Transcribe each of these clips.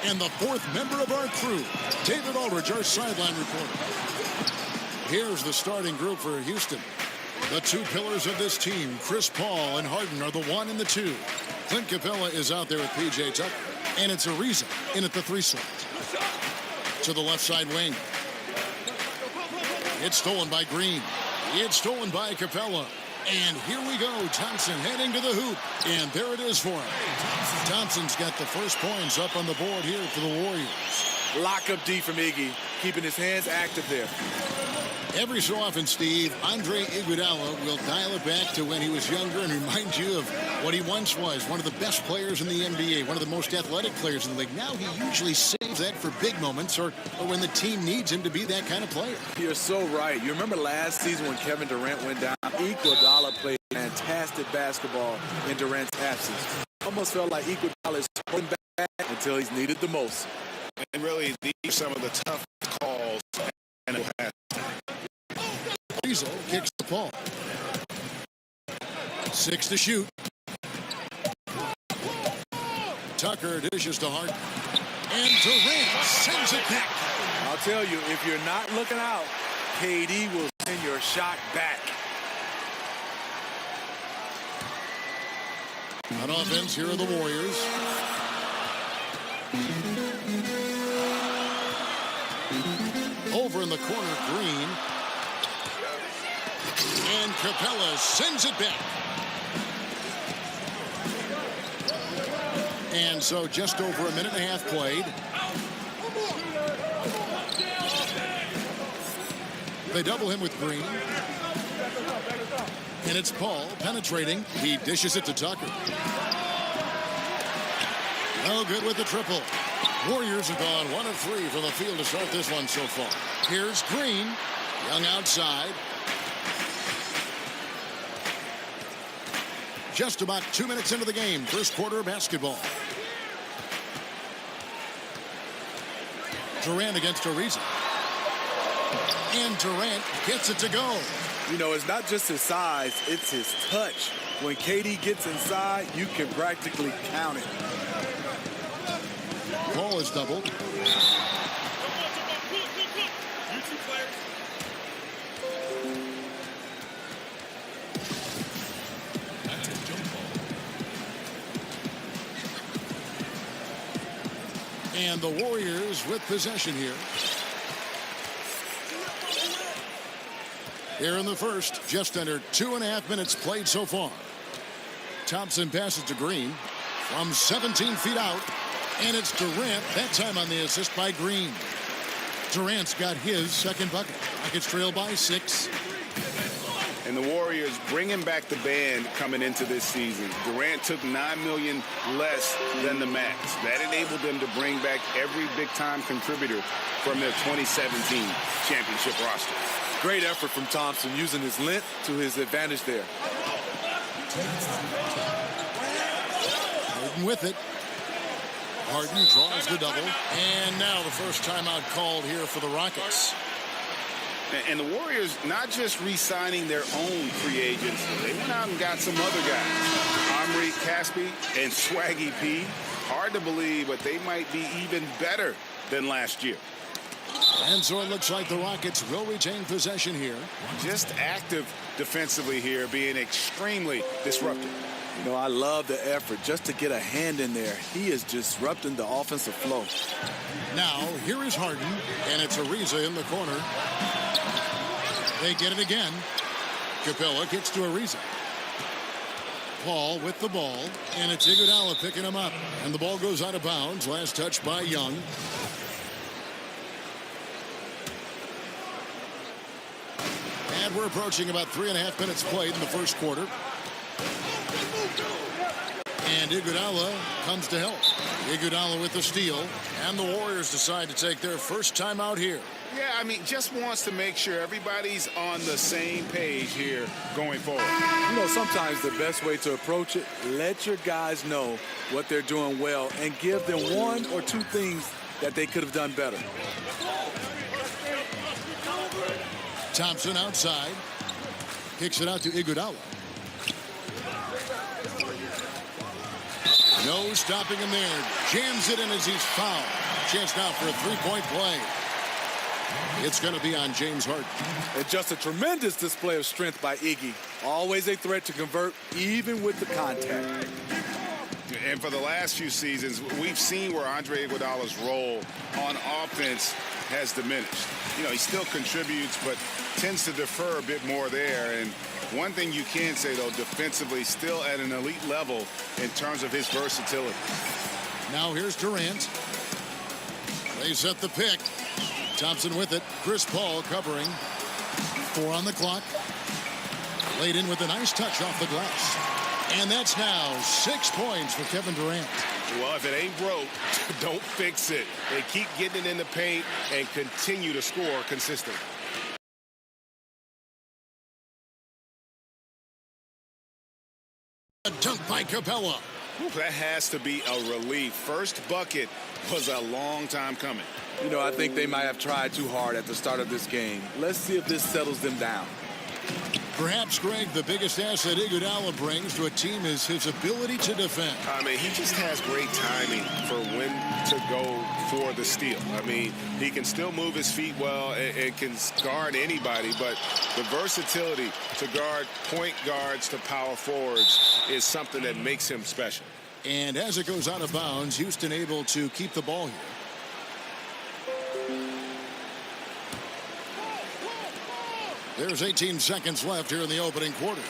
And the fourth member of our crew, David Aldridge, our sideline reporter. Here's the starting group for Houston. The two pillars of this team, Chris Paul and Harden, are the 1 and the 2. Clint Capella is out there with P.J. Tucker. And it's Ariza in at the 3 slot. To the left side wing. It's stolen by Green. It's stolen by Capella. And here we go. Thompson heading to the hoop. And there it is for him. Thompson's got the first points up on the board here for the Warriors. Lock-up D from Iggy, keeping his hands active there. Every so often, Steve, Andre Iguodala will dial it back to when he was younger and remind you of what he once was, one of the best players in the NBA, one of the most athletic players in the league. Now he usually saves that for big moments or when the team needs him to be that kind of player. You're so right. You remember last season when Kevin Durant went down? Iguodala played fantastic basketball in Durant's absence. Almost felt like Iguodala is holding back until he's needed the most. And really, these are some of the tough calls. Ariza kicks the ball. 6 to shoot. Tucker dishes to Harden. And Durant sends it back. I'll tell you, if you're not looking out, KD will send your shot back. On offense, here are the Warriors. Over in the corner, Green. And Capella sends it back. And so just over a minute and a half played. They double him with Green. And it's Paul penetrating. He dishes it to Tucker. No good with the triple. Warriors have gone 1 of 3 from the field to start this one so far. Here's Green. Young outside. Just about 2 minutes into the game. First quarter of basketball. Durant against Ariza. And Durant gets it to go. You know, it's not just his size, it's his touch. When KD gets inside, you can practically count it. Paul is doubled. And the Warriors with possession here. Here in the first, just under 2.5 minutes played so far. Thompson passes to Green from 17 feet out. And it's Durant, that time on the assist by Green. Durant's got his second bucket. Rockets trail by 6. And the Warriors bringing back the band coming into this season. Durant took $9 million less than the max. That enabled them to bring back every big-time contributor from their 2017 championship roster. Great effort from Thompson, using his length to his advantage there. Harden with it. Harden draws the double. And now the first timeout called here for the Rockets. And the Warriors not just re-signing their own free agents, they went out and got some other guys. Omri Caspi and Swaggy P. Hard to believe, but they might be even better than last year. And so it looks like the Rockets will retain possession here. Just active defensively here, being extremely disruptive. You know, I love the effort just to get a hand in there. He is disrupting the offensive flow. Now, here is Harden, and it's Ariza in the corner. They get it again. Capella gets to Ariza. Paul with the ball, and it's Iguodala picking him up. And the ball goes out of bounds. Last touch by Young. And we're approaching about 3.5 minutes played in the first quarter. And Iguodala comes to help. Iguodala with the steal. And the Warriors decide to take their first time out here. Yeah, I mean, just wants to make sure everybody's on the same page here going forward. You know, sometimes the best way to approach it, let your guys know what they're doing well and give them 1 or 2 things that they could have done better. Thompson outside. Kicks it out to Iguodala. No stopping him there. Jams it in as he's fouled. Chance now for a three-point play. It's going to be on James Harden. It's just a tremendous display of strength by Iggy. Always a threat to convert, even with the contact. And for the last few seasons, we've seen where Andre Iguodala's role on offense has diminished. You know, he still contributes, but tends to defer a bit more there. And one thing you can say, though, defensively, still at an elite level in terms of his versatility. Now here's Durant. They set the pick. Thompson with it. Chris Paul covering. 4 on the clock. Laid in with a nice touch off the glass. And that's now 6 points for Kevin Durant. Well, if it ain't broke, don't fix it. They keep getting it in the paint and continue to score consistently. A dunk by Capella. Ooh, that has to be a relief. First bucket was a long time coming. You know, I think they might have tried too hard at the start of this game. Let's see if this settles them down. Perhaps, Greg, the biggest asset Iguodala brings to a team is his ability to defend. I mean, he just has great timing for when to go for the steal. I mean, he can still move his feet well and can guard anybody, but the versatility to guard point guards to power forwards is something that makes him special. And as it goes out of bounds, Houston able to keep the ball here. There's 18 seconds left here in the opening quarter.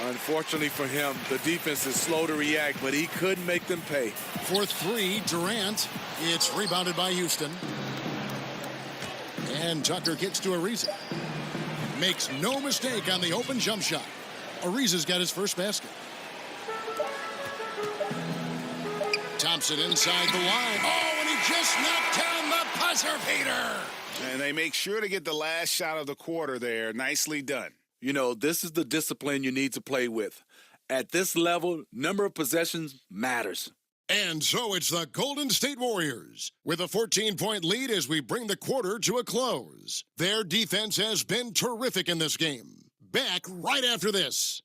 Unfortunately for him, the defense is slow to react, but he couldn't make them pay. For 3, Durant. It's rebounded by Houston. And Tucker kicks to Ariza. Makes no mistake on the open jump shot. Ariza's got his first basket. Thompson inside the line. Oh, and he just knocked down the buzzer beater. And they make sure to get the last shot of the quarter there. Nicely done. You know, this is the discipline you need to play with. At this level, number of possessions matters. And so it's the Golden State Warriors with a 14-point lead as we bring the quarter to a close. Their defense has been terrific in this game. Back right after this.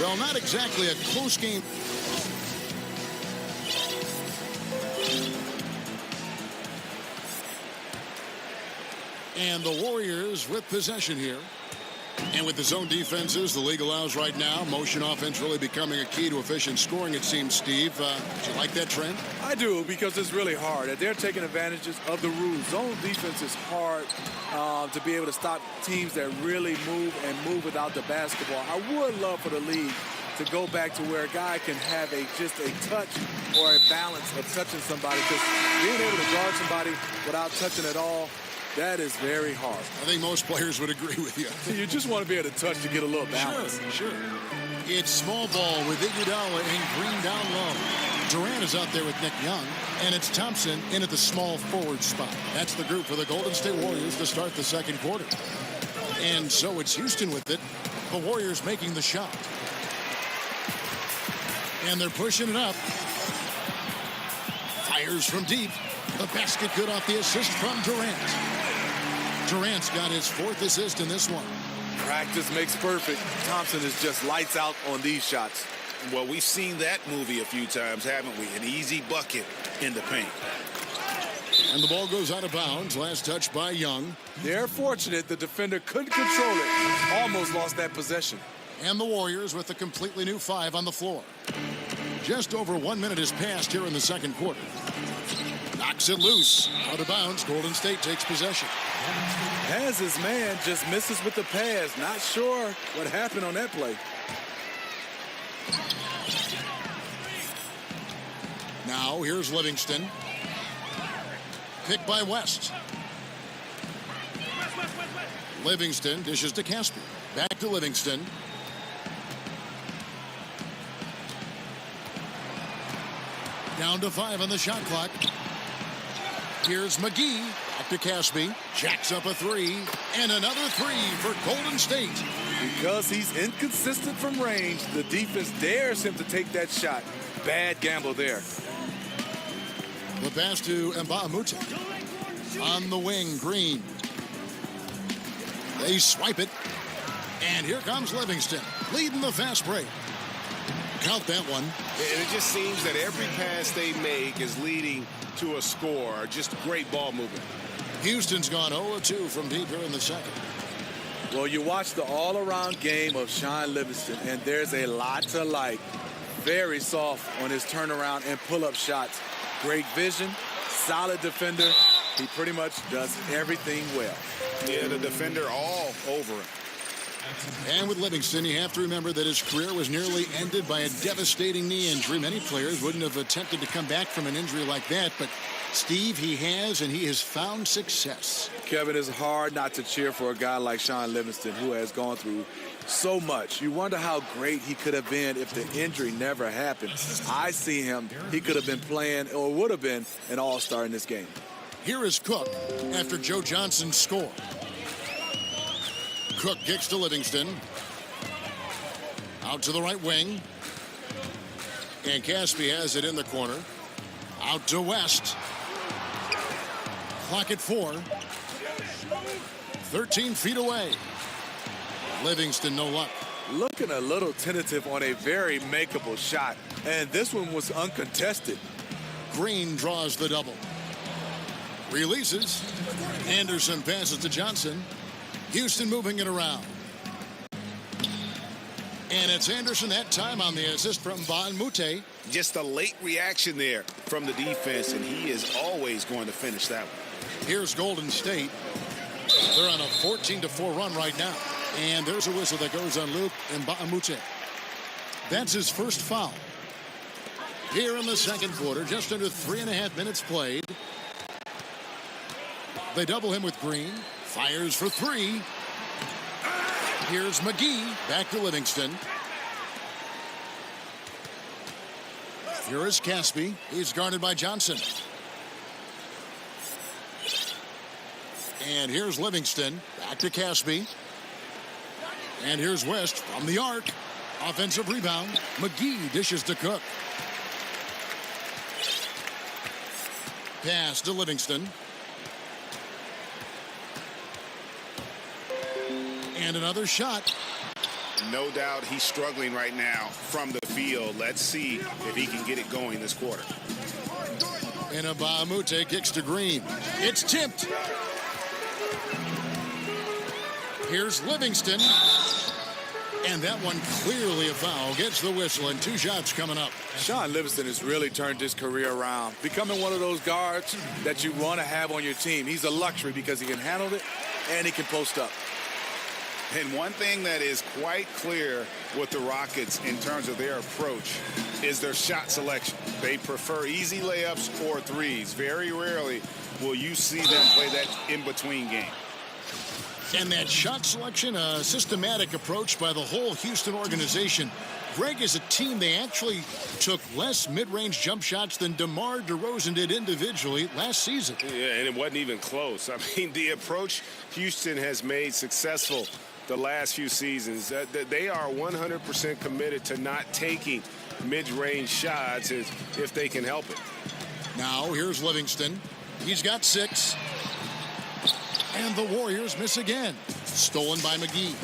Well, not exactly a close game. And the Warriors with possession here. And with the zone defenses the league allows right now, motion offense really becoming a key to efficient scoring, it seems, Steve. Do you like that trend? I do, because it's really hard. They're taking advantages of the rules. Zone defense is hard to be able to stop teams that really move without the basketball. I would love for the league to go back to where a guy can have just a touch or a balance of touching somebody, because being able to guard somebody without touching at all, that is very hard. I think most players would agree with you. You just want to be able to touch to get a little balance. Sure. It's small ball with Iguodala and Green down low. Durant is out there with Nick Young, and it's Thompson in at the small forward spot. That's the group for the Golden State Warriors to start the second quarter. And so it's Houston with it. The Warriors making the shot. And they're pushing it up. Fires from deep. The basket good off the assist from Durant. Durant's got his 4th assist in this one. Practice makes perfect. Thompson is just lights out on these shots. Well, we've seen that movie a few times, haven't we? An easy bucket in the paint. And the ball goes out of bounds. Last touch by Young. They're fortunate the defender couldn't control it. Almost lost that possession. And the Warriors with a completely new 5 on the floor. Just over 1 minute has passed here in the second quarter. Knocks it loose. Out of bounds. Golden State takes possession. Has his man, just misses with the pass. Not sure what happened on that play. Now here's Livingston. Picked by West. Livingston dishes to Casper. Back to Livingston. Down to 5 on the shot clock. Here's McGee. Up to Caspi. Jacks up a 3. And another 3 for Golden State. Because he's inconsistent from range, the defense dares him to take that shot. Bad gamble there. The pass to Mbamute. On the wing, Green. They swipe it. And here comes Livingston, leading the fast break. Count that one. And it just seems that every pass they make is leading to a score. Just great ball movement. Houston's gone 0-2 from deep here in the second. Well, you watch the all-around game of Sean Livingston, and there's a lot to like. Very soft on his turnaround and pull-up shots. Great vision, solid defender. He pretty much does everything well. Yeah, the defender all over him. And with Livingston, you have to remember that his career was nearly ended by a devastating knee injury. Many players wouldn't have attempted to come back from an injury like that, but Steve, he has, and he has found success. Kevin, it's hard not to cheer for a guy like Sean Livingston, who has gone through so much. You wonder how great he could have been if the injury never happened. I see him. He could have been playing or would have been an all-star in this game. Here is Cook after Joe Johnson's score. Cook kicks to Livingston. Out to the right wing. And Caspi has it in the corner. Out to West. Clock at 4. 13 feet away. Livingston, no luck. Looking a little tentative on a very makeable shot. And this one was uncontested. Green draws the double. Releases. Anderson passes to Johnson. Houston moving it around. And it's Anderson that time on the assist from Van Mute. Just a late reaction there from the defense, and he is always going to finish that one. Here's Golden State. They're on a 14-4 run right now. And there's a whistle that goes on Luke Mbamute. That's his first foul. Here in the second quarter, just under 3.5 minutes played. They double him with Green. Fires for 3. Here's McGee. Back to Livingston. Here is Caspi. He's guarded by Johnson. And here's Livingston. Back to Caspi. And here's West from the arc. Offensive rebound. McGee dishes to Cook. Pass to Livingston. And another shot. No doubt he's struggling right now from the field. Let's see if he can get it going this quarter. And Mbamute kicks to Green. It's tipped. Here's Livingston. And that one clearly a foul. Gets the whistle, and 2 shots coming up. Sean Livingston has really turned his career around, becoming one of those guards that you want to have on your team. He's a luxury because he can handle it and he can post up. And one thing that is quite clear with the Rockets in terms of their approach is their shot selection. They prefer easy layups or threes. Very rarely will you see them play that in-between game. And that shot selection, a systematic approach by the whole Houston organization. Greg, as a team, they actually took less mid-range jump shots than DeMar DeRozan did individually last season. Yeah, and it wasn't even close. I mean, the approach Houston has made successful the last few seasons, they are 100% committed to not taking mid-range shots if they can help it. Now, here's Livingston. He's got 6. And the Warriors miss again. Stolen by McGee.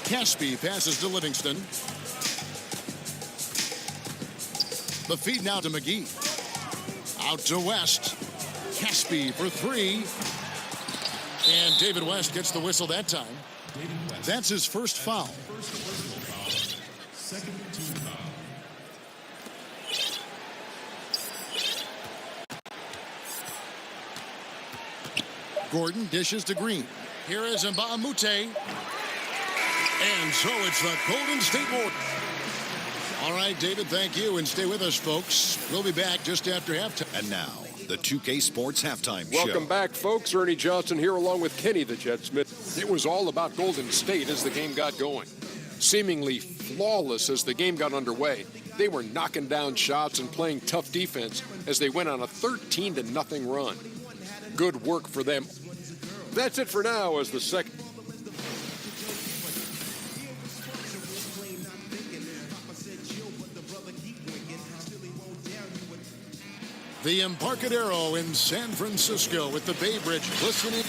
Caspi passes to Livingston. The feed now to McGee. Out to West. Caspi for 3. And David West gets the whistle that time. That's his first foul. Gordon dishes to Green. Here is Mbamute. And so it's the Golden State Warriors. All right, David, thank you. And stay with us, folks. We'll be back just after halftime. And now, the 2K Sports Halftime Show. Welcome back, folks. Ernie Johnson here along with Kenny the Jet Smith. It was all about Golden State as the game got going. Seemingly flawless as the game got underway, they were knocking down shots and playing tough defense as they went on a 13-0 run. Good work for them. That's it for now as the second. The Embarcadero in San Francisco with the Bay Bridge glistening.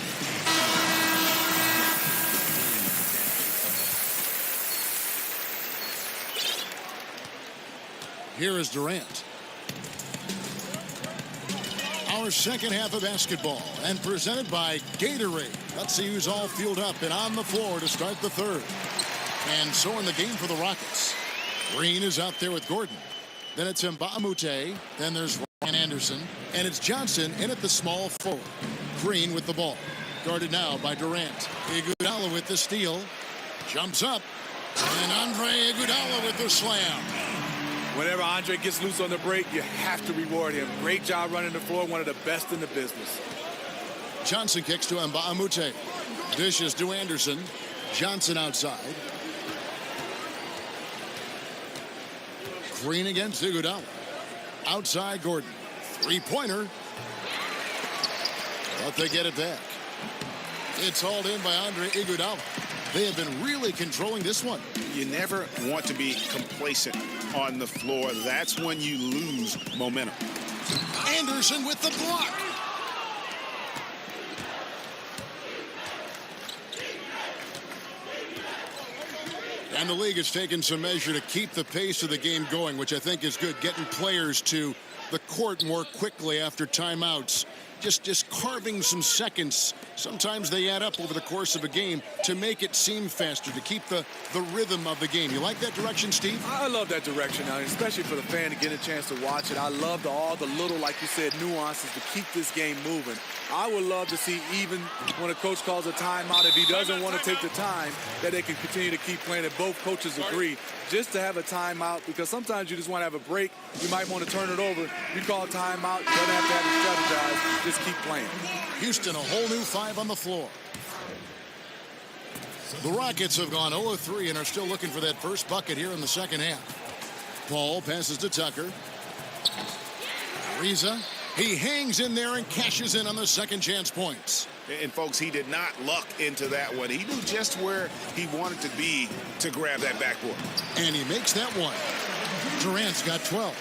Here is Durant. Our second half of basketball, and presented by Gatorade. Let's see who's all fueled up and on the floor to start the third. And so in the game for the Rockets. Green is out there with Gordon. Then it's Mbamute. Then there's Ryan Anderson. And it's Johnson in at the small forward. Green with the ball. Guarded now by Durant. Iguodala with the steal. Jumps up. And Andre Iguodala with the slam. Whenever Andre gets loose on the break, you have to reward him. Great job running the floor, one of the best in the business. Johnson kicks to Mbamute. Dishes to Anderson. Johnson outside. Green against Iguodala. Outside Gordon. Three-pointer. But they get it back. It's hauled in by Andre Iguodala. They have been really controlling this one. You never want to be complacent on the floor. That's when you lose momentum. Anderson with the block. And the league has taken some measure to keep the pace of the game going, which I think is good. Getting players to the court more quickly after timeouts. Just carving some seconds. Sometimes they add up over the course of a game to make it seem faster, to keep the rhythm of the game. You like that direction, Steve? I love that direction, especially for the fan to get a chance to watch it. I love all the little, like you said, nuances to keep this game moving. I would love to see, even when a coach calls a timeout, if he doesn't want to take the time, that they can continue to keep playing, and both coaches agree, just to have a timeout, because sometimes you just want to have a break. You might want to turn it over. You call a timeout, you don't have to have to strategize. Just keep playing. Houston, a whole new 5 on the floor. The Rockets have gone 0-3 and are still looking for that first bucket here in the second half. Paul passes to Tucker. Ariza. He hangs in there and cashes in on the second chance points. And, folks, he did not luck into that one. He knew just where he wanted to be to grab that backboard. And he makes that one. Durant's got 12.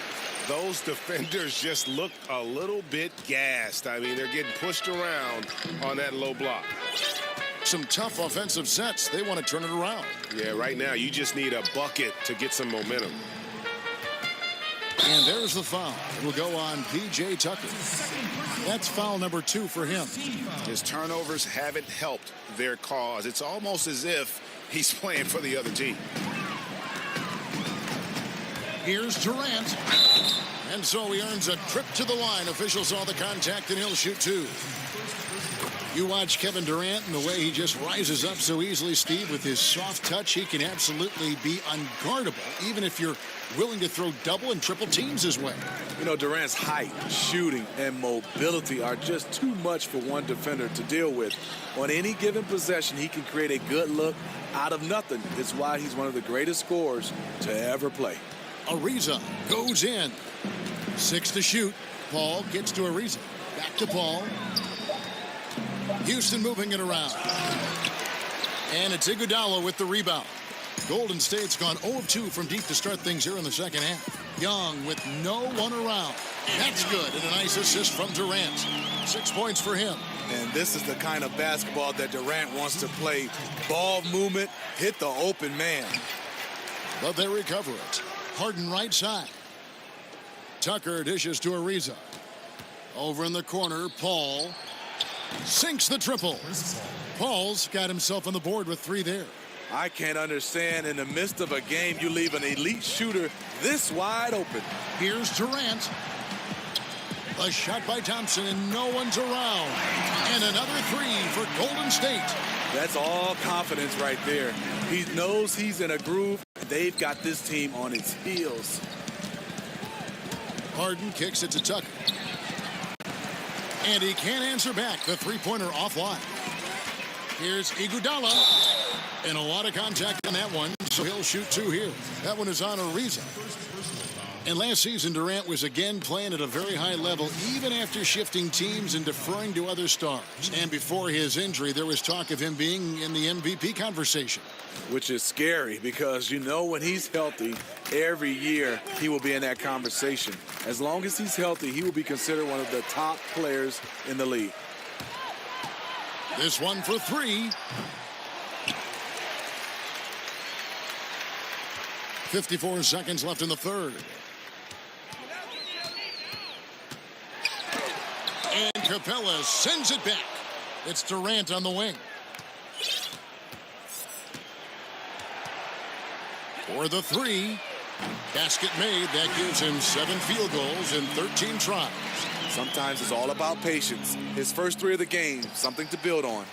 Those defenders just looked a little bit gassed. I mean, they're getting pushed around on that low block. Some tough offensive sets. They want to turn it around. Yeah, right now you just need a bucket to get some momentum. And there's the foul. It will go on P.J. Tucker. That's foul number 2 for him. His turnovers haven't helped their cause. It's almost as if he's playing for the other team. Here's Durant. And so he earns a trip to the line. Officials saw the contact, and he'll shoot 2. You watch Kevin Durant and the way he just rises up so easily, Steve, with his soft touch. He can absolutely be unguardable, even if you're willing to throw double and triple teams his way. You know, Durant's height, shooting, and mobility are just too much for one defender to deal with. On any given possession, he can create a good look out of nothing. It's why he's one of the greatest scorers to ever play. Ariza goes in. 6 to shoot. Paul gets to Ariza. Back to Paul. Houston moving it around. And it's Iguodala with the rebound. Golden State's gone 0-2 from deep to start things here in the second half. Young with no one around. That's good. And a nice assist from Durant. 6 points for him. And this is the kind of basketball that Durant wants to play. Ball movement, hit the open man. But they recover it. Harden right side. Tucker dishes to Ariza. Over in the corner, Paul sinks the triple. Paul's got himself on the board with 3 there. I can't understand, in the midst of a game, you leave an elite shooter this wide open. Here's Durant. A shot by Thompson, and no one's around. And another 3 for Golden State. That's all confidence right there. He knows he's in a groove. They've got this team on its heels. Harden kicks it to Tucker. And he can't answer back. The three-pointer offline. Here's Iguodala. And a lot of contact on that one, so he'll shoot 2 here. That one is on Ariza. And last season, Durant was again playing at a very high level, even after shifting teams and deferring to other stars. And before his injury, there was talk of him being in the MVP conversation. Which is scary, because you know when he's healthy, every year he will be in that conversation. As long as he's healthy, he will be considered one of the top players in the league. This one for 3. 54 seconds left in the third. Capella sends it back. It's Durant on the wing. For the three. Basket made. That gives him 7 field goals in 13 tries. Sometimes it's all about patience. His first 3 of the game, something to build on.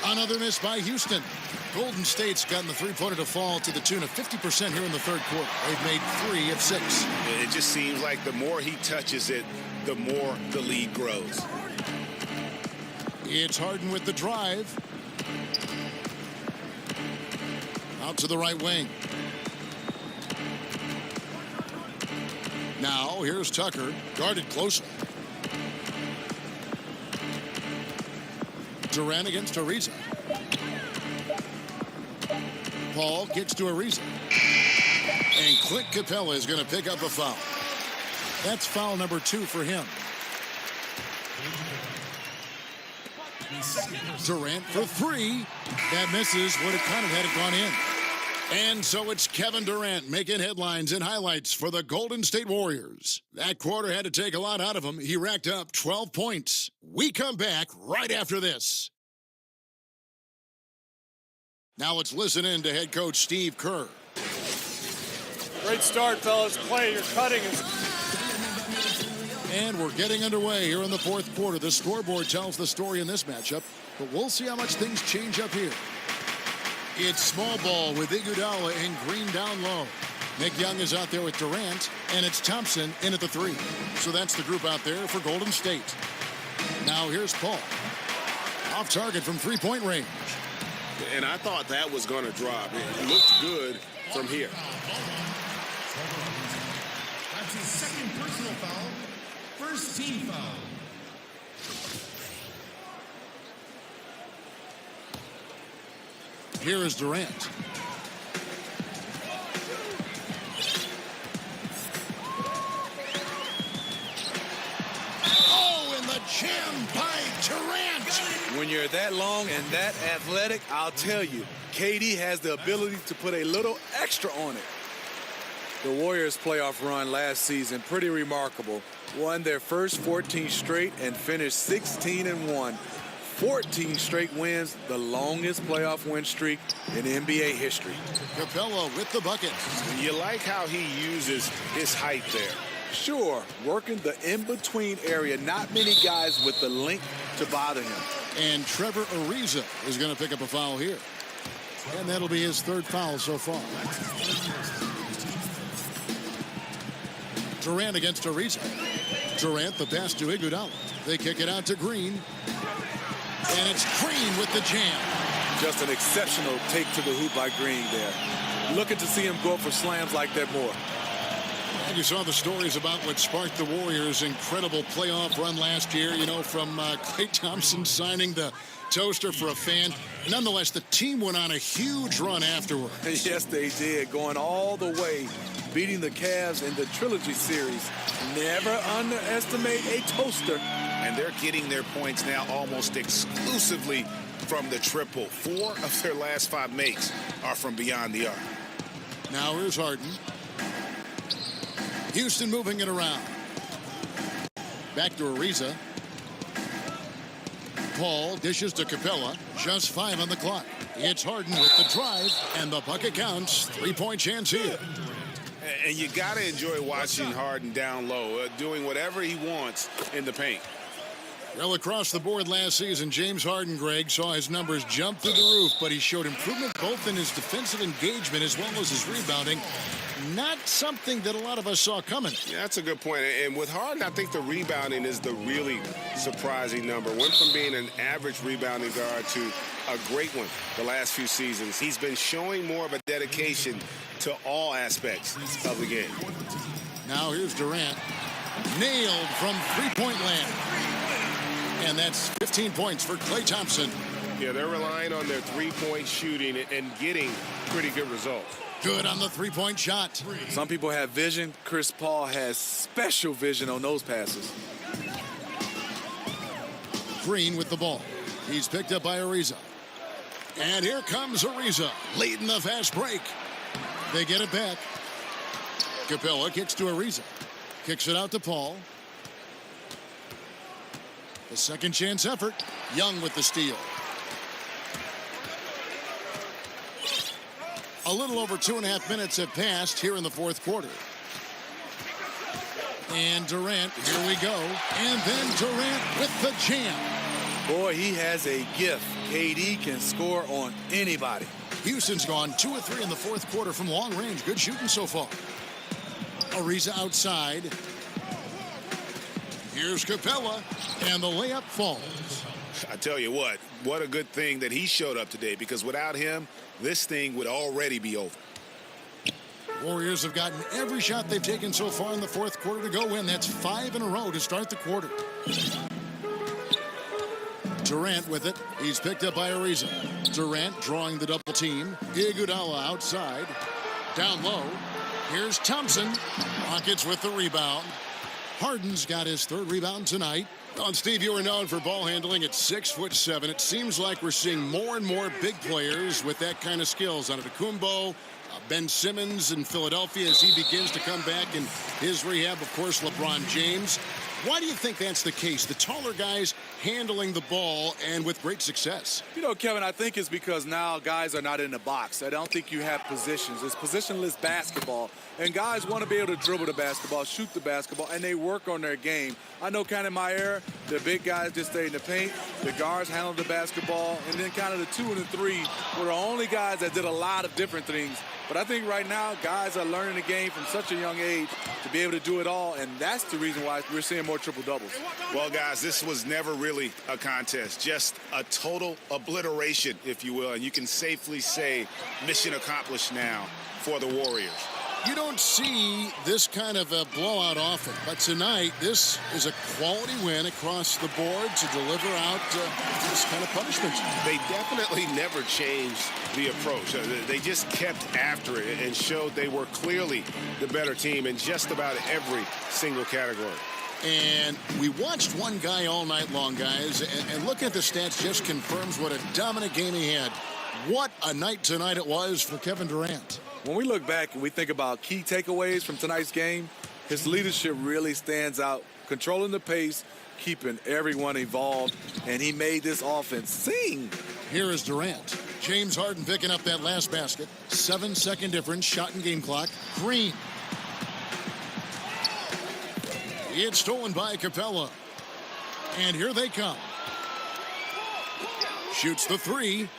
Another miss by Houston. Golden State's gotten the three-pointer to fall to the tune of 50% here in the third quarter. They've made 3 of 6. It just seems like the more he touches it, the more the lead grows. It's Harden with the drive. Out to the right wing. Now, here's Tucker, guarded closely. Durant against Ariza. Paul gets to Ariza. And Clint Capella is going to pick up a foul. That's foul number 2 for him. Durant for 3. That misses. Would have kind of had it gone in. And so it's Kevin Durant making headlines and highlights for the Golden State Warriors. That quarter had to take a lot out of him. He racked up 12 points. We come back right after this. Now let's listen in to head coach Steve Kerr. Great start, fellas. Play, you're cutting. And we're getting underway here in the fourth quarter. The scoreboard tells the story in this matchup, but we'll see how much things change up here. It's small ball with Iguodala and Green down low. Nick Young is out there with Durant, and it's Thompson in at the 3. So that's the group out there for Golden State. Now here's Paul. Off target from three-point range. And I thought that was going to drop. It looked good from here. That's his second personal foul. First team foul. Here is Durant. Oh, and the jam by Durant. When you're that long and that athletic, I'll tell you, KD has the ability to put a little extra on it. The Warriors' playoff run last season, pretty remarkable. Won their first 14 straight and finished 16-1. 14 straight wins, the longest playoff win streak in NBA history. Capella with the bucket. You like how he uses his height there. Sure, working the in-between area. Not many guys with the length to bother him. And Trevor Ariza is going to pick up a foul here. And that'll be his 3rd foul so far. Durant against Ariza. Durant, the pass to Iguodala. They kick it out to Green. And it's Green with the jam. Just an exceptional take to the hoop by Green there. Looking to see him go for slams like that more. And you saw the stories about what sparked the Warriors' incredible playoff run last year, you know, from Klay Thompson signing the toaster for a fan. Nonetheless, the team went on a huge run afterward. Yes, they did, going all the way, beating the Cavs in the Trilogy Series. Never underestimate a toaster. And they're getting their points now almost exclusively from the triple. 4 of their last 5 makes are from beyond the arc. Now here's Harden. Houston moving it around. Back to Ariza. Paul dishes to Capella. Just 5 on the clock. It's Harden with the drive, and the bucket counts. 3-point chance here. And you got to enjoy watching Harden down low, doing whatever he wants in the paint. Well, across the board last season, James Harden, Greg, saw his numbers jump through the roof, but he showed improvement both in his defensive engagement as well as his rebounding. Not something that a lot of us saw coming. Yeah, that's a good point. And with Harden, I think the rebounding is the really surprising number. Went from being an average rebounding guard to a great one the last few seasons. He's been showing more of a dedication to all aspects of the game. Now here's Durant. Nailed from three-point land. And that's 15 points for Klay Thompson. Yeah, they're relying on their three-point shooting and getting pretty good results. Good on the three-point shot. Some people have vision. Chris Paul has special vision on those passes. Green with the ball. He's picked up by Ariza. And here comes Ariza, late in the fast break. They get it back. Capella kicks to Ariza. Kicks it out to Paul. The second chance effort. Young with the steal. A little over 2.5 minutes have passed here in the fourth quarter. And Durant, here we go. And then Durant with the jam. Boy, he has a gift. KD can score on anybody. Houston's gone 2 of 3 in the fourth quarter from long range. Good shooting so far. Ariza outside. Here's Capella, and the layup falls. I tell you what a good thing that he showed up today, because without him, this thing would already be over. Warriors have gotten every shot they've taken so far in the fourth quarter to go in. That's 5 in a row to start the quarter. Durant with it. He's picked up by Ariza. Durant drawing the double team. Iguodala outside. Down low. Here's Thompson. Rockets with the rebound. Harden's got his 3rd rebound tonight. Well, Steve, you are known for ball handling at 6'7". It seems like we're seeing more and more big players with that kind of skills. Antetokounmpo, Ben Simmons in Philadelphia as he begins to come back in his rehab. Of course, LeBron James. Why do you think that's the case? The taller guys handling the ball and with great success. You know, Kevin, I think it's because now guys are not in the box. I don't think you have positions. It's positionless basketball. And guys want to be able to dribble the basketball, shoot the basketball, and they work on their game. I know kind of my era, the big guys just stay in the paint, the guards handle the basketball, and then kind of the 2 and the 3 were the only guys that did a lot of different things. But I think right now, guys are learning the game from such a young age to be able to do it all, and that's the reason why we're seeing more triple-doubles. Well, guys, this was never really a contest, just a total obliteration, if you will, and you can safely say mission accomplished now for the Warriors. You don't see this kind of a blowout often, but tonight this is a quality win across the board to deliver out this kind of punishment. They definitely never changed the approach. They just kept after it and showed they were clearly the better team in just about every single category. And we watched one guy all night long, guys, and looking at the stats just confirms what a dominant game he had. What a night tonight it was for Kevin Durant. When we look back and we think about key takeaways from tonight's game, his leadership really stands out. Controlling the pace, keeping everyone involved, and he made this offense sing. Here is Durant. James Harden picking up that last basket. 7-second difference, shot and game clock. Green. It's stolen by Capella. And here they come. Shoots the 3,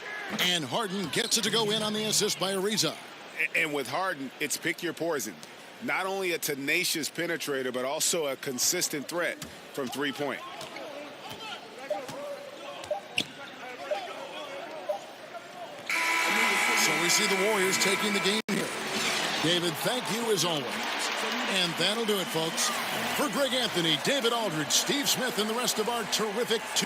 and Harden gets it to go in on the assist by Ariza. And with Harden, it's pick your poison. Not only a tenacious penetrator, but also a consistent threat from three-point. So we see the Warriors taking the game here. David, thank you as always. And that'll do it, folks. For Greg Anthony, David Aldridge, Steve Smith, and the rest of our terrific 2